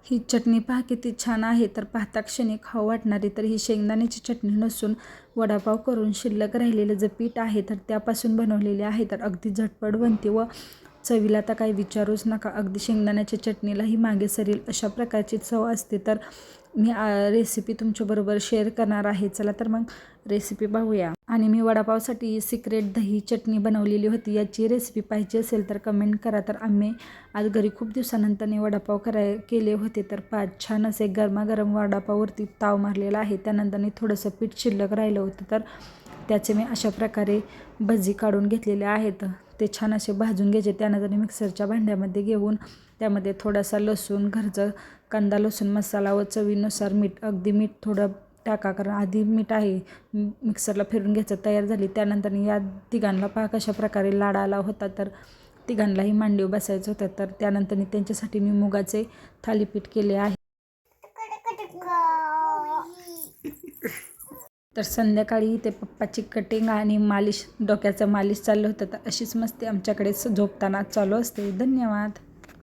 ही चटणी पहा किती छान आहे, तर पाहता क्षणी खाऊ वाटणारी. तर ही शेंगदाण्याची चटणी नसून वडापाव करून शिल्लक राहिलेलं जे पीठ आहे तर त्यापासून बनवलेली आहे. तर अगदी झटपट बनते व चवीला तर काही विचारूच नका. अगदी शेंगदाण्याच्या चटणीलाही मागे सरील अशा प्रकारची चव असते. तर मी रेसिपी तुमच्याबरोबर शेअर करणार आहे. चला तर मग रेसिपी पाहूया. आणि मी वडापावसाठी सिक्रेट दही चटणी बनवलेली होती. याची रेसिपी पाहिजे असेल तर कमेंट करा. तर आम्ही आज घरी खूप दिवसानंतर वडापाव केले होते. तर छान असे गरमागरम वडापाववरती ताव मारलेला आहे. त्यानंतर थोडंसं पीठ शिल्लक राहिलं होतं तर त्याचे मी अशा प्रकारे भजी काढून घेतलेले आहेत. ते छान असे भाजून घ्यायचे. त्यानंतर मिक्सरच्या भांड्यामध्ये घेऊन त्यामध्ये थोडासा लसूण, घरचं कांदा लसूण मसाला व चवीनुसार मीठ, अगदी मीठ थोडं टाका कारण आधी मीठ आहे. मिक्सरला फिरून घ्यायचं. तयार झाली. त्यानंतर या तिघांना पहा कशा प्रकारे लाड आला होता. तर तिघांनाही मांडीव बसायचं होतं. तर त्यानंतर त्यांच्यासाठी मी मुगाचे थालीपीठ केले आहे. तर संध्याकाळी इथे पप्पाची कटिंग आणि मालिश, डोक्याचं मालिश चाललं होतं. तर अशीच मस्ती आमच्याकडे झोपताना चालू असते. धन्यवाद.